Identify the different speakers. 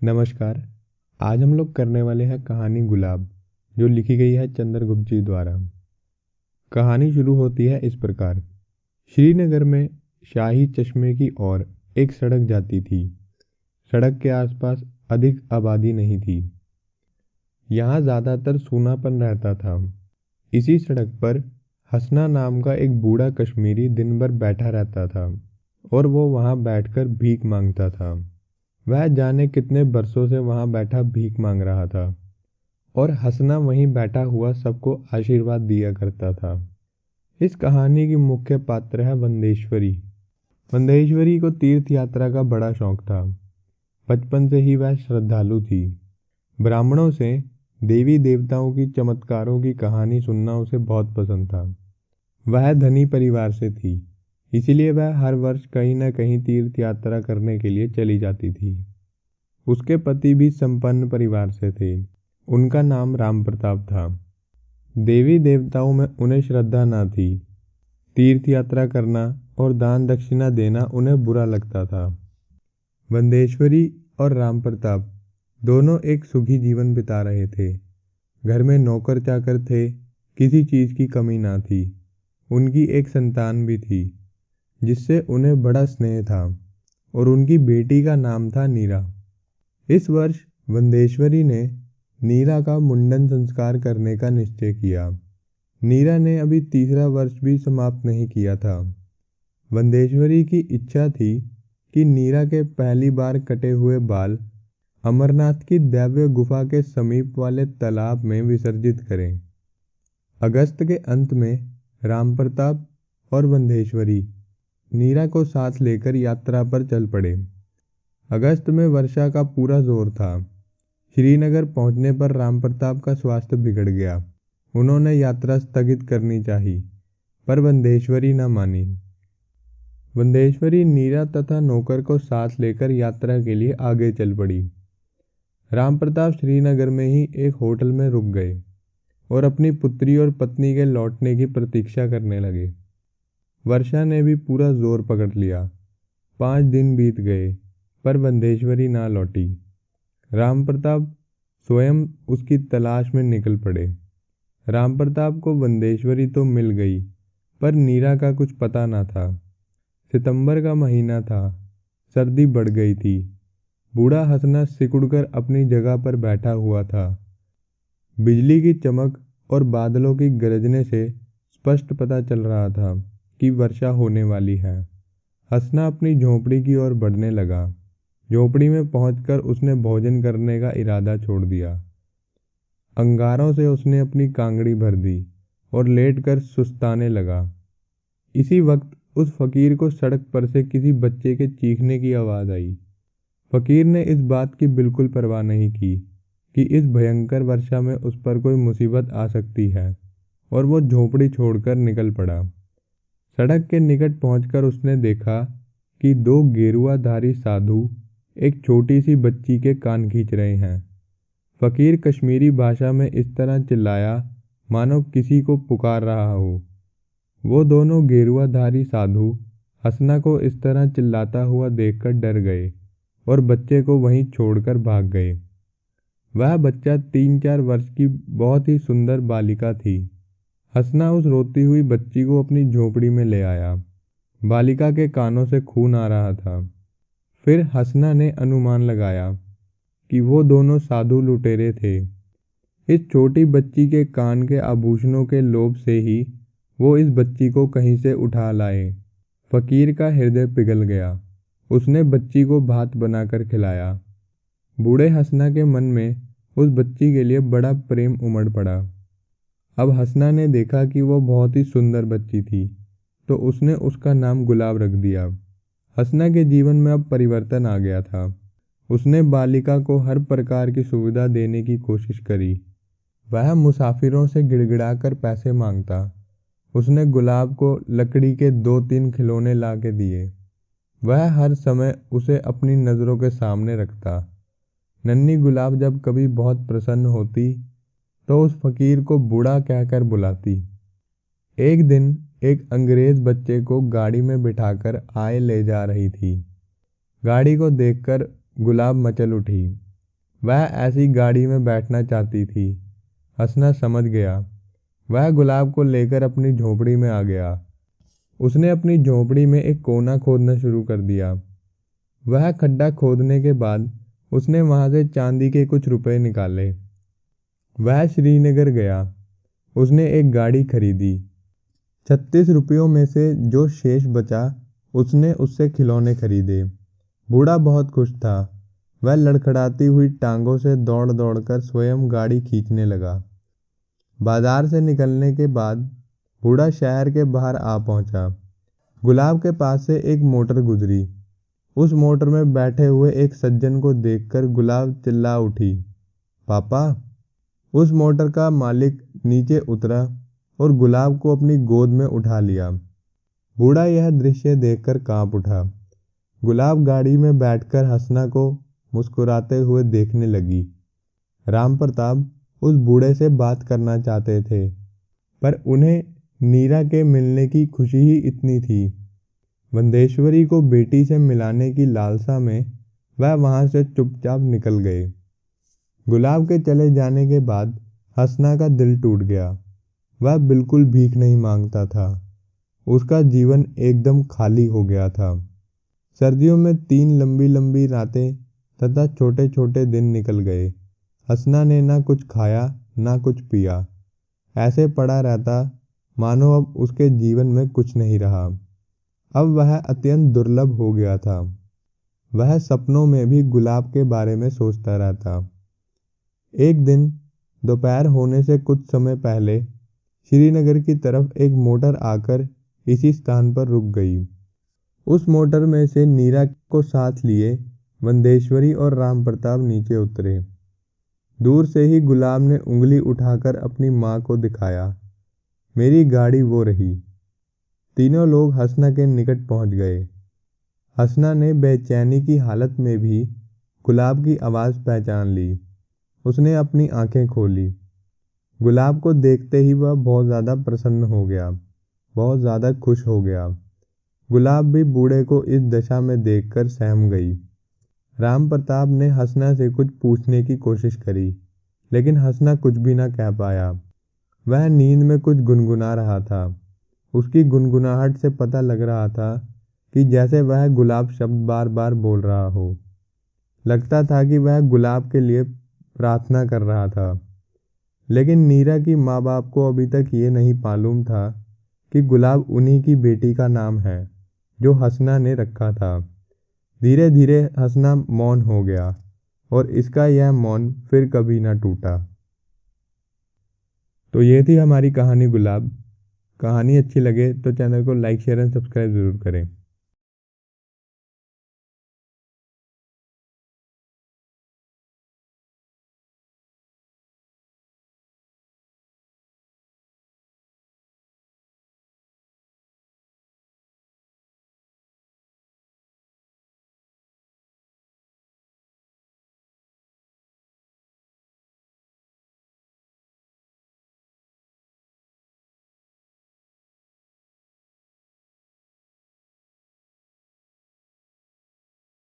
Speaker 1: नमस्कार। आज हम लोग करने वाले हैं कहानी गुलाब, जो लिखी गई है चंद्रगुप्त जी द्वारा। कहानी शुरू होती है इस प्रकार। श्रीनगर में शाही चश्मे की ओर एक सड़क जाती थी। सड़क के आसपास अधिक आबादी नहीं थी। यहाँ ज़्यादातर सूनापन रहता था। इसी सड़क पर हसना नाम का एक बूढ़ा कश्मीरी दिन भर बैठा रहता था और वो वहाँ बैठकर भीख मांगता था। वह जाने कितने बरसों से वहाँ बैठा भीख मांग रहा था और हसना वहीं बैठा हुआ सबको आशीर्वाद दिया करता था। इस कहानी की मुख्य पात्र है वंदेश्वरी। वंदेश्वरी को तीर्थ यात्रा का बड़ा शौक था। बचपन से ही वह श्रद्धालु थी। ब्राह्मणों से देवी देवताओं की चमत्कारों की कहानी सुनना उसे बहुत पसंद था। वह धनी परिवार से थी, इसीलिए वह हर वर्ष कहीं न कहीं तीर्थ यात्रा करने के लिए चली जाती थी। उसके पति भी संपन्न परिवार से थे। उनका नाम राम प्रताप था। देवी देवताओं में उन्हें श्रद्धा न थी। तीर्थ यात्रा करना और दान दक्षिणा देना उन्हें बुरा लगता था। वंदेश्वरी और राम प्रताप दोनों एक सुखी जीवन बिता रहे थे। घर में नौकर चाकर थे, किसी चीज़ की कमी ना थी। उनकी एक संतान भी थी जिससे उन्हें बड़ा स्नेह था और उनकी बेटी का नाम था नीरा। इस वर्ष वंदेश्वरी ने नीरा का मुंडन संस्कार करने का निश्चय किया। नीरा ने अभी तीसरा वर्ष भी समाप्त नहीं किया था। वंदेश्वरी की इच्छा थी कि नीरा के पहली बार कटे हुए बाल अमरनाथ की दैवीय गुफा के समीप वाले तालाब में विसर्जित करें। अगस्त के अंत में राम प्रताप और वंदेश्वरी नीरा को साथ लेकर यात्रा पर चल पड़े। अगस्त में वर्षा का पूरा जोर था। श्रीनगर पहुंचने पर राम प्रताप का स्वास्थ्य बिगड़ गया। उन्होंने यात्रा स्थगित करनी चाही, पर वंदेश्वरी न मानी। वंदेश्वरी नीरा तथा नौकर को साथ लेकर यात्रा के लिए आगे चल पड़ी। राम प्रताप श्रीनगर में ही एक होटल में रुक गए और अपनी पुत्री और पत्नी के लौटने की प्रतीक्षा करने लगे। वर्षा ने भी पूरा जोर पकड़ लिया। 5 दिन बीत गए, पर वंदेश्वरी ना लौटी। राम प्रताप स्वयं उसकी तलाश में निकल पड़े। राम प्रताप को वंदेश्वरी तो मिल गई, पर नीरा का कुछ पता ना था। सितंबर का महीना था। सर्दी बढ़ गई थी। बूढ़ा हसना सिकुड़कर अपनी जगह पर बैठा हुआ था। बिजली की चमक और बादलों की गरजने से स्पष्ट पता चल रहा था कि वर्षा होने वाली है। हसना अपनी झोंपड़ी की ओर बढ़ने लगा। झोंपड़ी में पहुंचकर उसने भोजन करने का इरादा छोड़ दिया। अंगारों से उसने अपनी कांगड़ी भर दी और लेटकर सुस्ताने लगा। इसी वक्त उस फकीर को सड़क पर से किसी बच्चे के चीखने की आवाज़ आई। फकीर ने इस बात की बिल्कुल परवाह नहीं की कि इस भयंकर वर्षा में उस पर कोई मुसीबत आ सकती है, और वो झोंपड़ी छोड़कर निकल पड़ा। सड़क के निकट पहुंचकर उसने देखा कि 2 गेरुआधारी साधु एक छोटी सी बच्ची के कान खींच रहे हैं। फकीर कश्मीरी भाषा में इस तरह चिल्लाया मानो किसी को पुकार रहा हो। वो दोनों गेरुआधारी साधु हसना को इस तरह चिल्लाता हुआ देखकर डर गए और बच्चे को वहीं छोड़कर भाग गए। वह बच्चा 3-4 वर्ष की बहुत ही सुंदर बालिका थी। हसना उस रोती हुई बच्ची को अपनी झोपड़ी में ले आया। बालिका के कानों से खून आ रहा था। फिर हसना ने अनुमान लगाया कि वो दोनों साधु लुटेरे थे। इस छोटी बच्ची के कान के आभूषणों के लोभ से ही वो इस बच्ची को कहीं से उठा लाए। फकीर का हृदय पिघल गया। उसने बच्ची को भात बनाकर खिलाया। बूढ़े हसना के मन में उस बच्ची के लिए बड़ा प्रेम उमड़ पड़ा। अब हसना ने देखा कि वो बहुत ही सुंदर बच्ची थी, तो उसने उसका नाम गुलाब रख दिया। हसना के जीवन में अब परिवर्तन आ गया था। उसने बालिका को हर प्रकार की सुविधा देने की कोशिश करी। वह मुसाफिरों से गिड़गिड़ाकर पैसे मांगता। उसने गुलाब को लकड़ी के 2-3 खिलौने ला के दिए। वह हर समय उसे अपनी नज़रों के सामने रखता। नन्ही गुलाब जब कभी बहुत प्रसन्न होती तो उस फकीर को बूढ़ा कहकर बुलाती। एक दिन एक अंग्रेज बच्चे को गाड़ी में बिठाकर आए ले जा रही थी। गाड़ी को देखकर गुलाब मचल उठी। वह ऐसी गाड़ी में बैठना चाहती थी। हंसना समझ गया। वह गुलाब को लेकर अपनी झोपड़ी में आ गया। उसने अपनी झोपड़ी में एक कोना खोदना शुरू कर दिया। वह खड्डा खोदने के बाद उसने वहां से चांदी के कुछ रुपए निकाले। वह श्रीनगर गया। उसने एक गाड़ी खरीदी। 36 रुपयों में से जो शेष बचा उसने उससे खिलौने खरीदे। बूढ़ा बहुत खुश था। वह लड़खड़ाती हुई टांगों से दौड़ दौड़कर स्वयं गाड़ी खींचने लगा। बाजार से निकलने के बाद बूढ़ा शहर के बाहर आ पहुंचा। गुलाब के पास से एक मोटर गुजरी। उस मोटर में बैठे हुए एक सज्जन को देखकर गुलाब चिल्ला उठी, पापा। उस मोटर का मालिक नीचे उतरा और गुलाब को अपनी गोद में उठा लिया। बूढ़ा यह दृश्य देखकर कांप उठा। गुलाब गाड़ी में बैठकर हंसना को मुस्कुराते हुए देखने लगी। राम प्रताप उस बूढ़े से बात करना चाहते थे, पर उन्हें नीरा के मिलने की खुशी ही इतनी थी। वंदेश्वरी को बेटी से मिलाने की लालसा में वह वहां से चुपचाप निकल गए। गुलाब के चले जाने के बाद हंसना का दिल टूट गया। वह बिल्कुल भीख नहीं मांगता था। उसका जीवन एकदम खाली हो गया था। सर्दियों में 3 लंबी लंबी रातें तथा छोटे छोटे दिन निकल गए। हंसना ने ना कुछ खाया ना कुछ पिया। ऐसे पड़ा रहता मानो अब उसके जीवन में कुछ नहीं रहा। अब वह अत्यंत दुर्लभ हो गया था। वह सपनों में भी गुलाब के बारे में सोचता रहता। एक दिन दोपहर होने से कुछ समय पहले श्रीनगर की तरफ एक मोटर आकर इसी स्थान पर रुक गई। उस मोटर में से नीरा को साथ लिए वंदेश्वरी और राम प्रताप नीचे उतरे। दूर से ही गुलाब ने उंगली उठाकर अपनी माँ को दिखाया। मेरी गाड़ी वो रही। तीनों लोग हंसना के निकट पहुंच गए। हंसना ने बेचैनी की हालत में भी गुलाब की आवाज़ पहचान ली। उसने अपनी आंखें खोली। गुलाब को देखते ही वह बहुत ज़्यादा प्रसन्न हो गया, बहुत ज़्यादा खुश हो गया। गुलाब भी बूढ़े को इस दशा में देखकर सहम गई। राम प्रताप ने हंसना से कुछ पूछने की कोशिश करी, लेकिन हंसना कुछ भी ना कह पाया। वह नींद में कुछ गुनगुना रहा था। उसकी गुनगुनाहट से पता लग रहा था कि जैसे वह गुलाब शब्द बार बार बोल रहा हो। लगता था कि वह गुलाब के लिए प्रार्थना कर रहा था। लेकिन नीरा की माँ बाप को अभी तक ये नहीं मालूम था कि गुलाब उन्हीं की बेटी का नाम है जो हंसना ने रखा था। धीरे धीरे हंसना मौन हो गया और इसका यह मौन फिर कभी ना टूटा। तो ये थी हमारी कहानी गुलाब। कहानी अच्छी लगे तो चैनल को लाइक शेयर एंड सब्सक्राइब ज़रूर करें।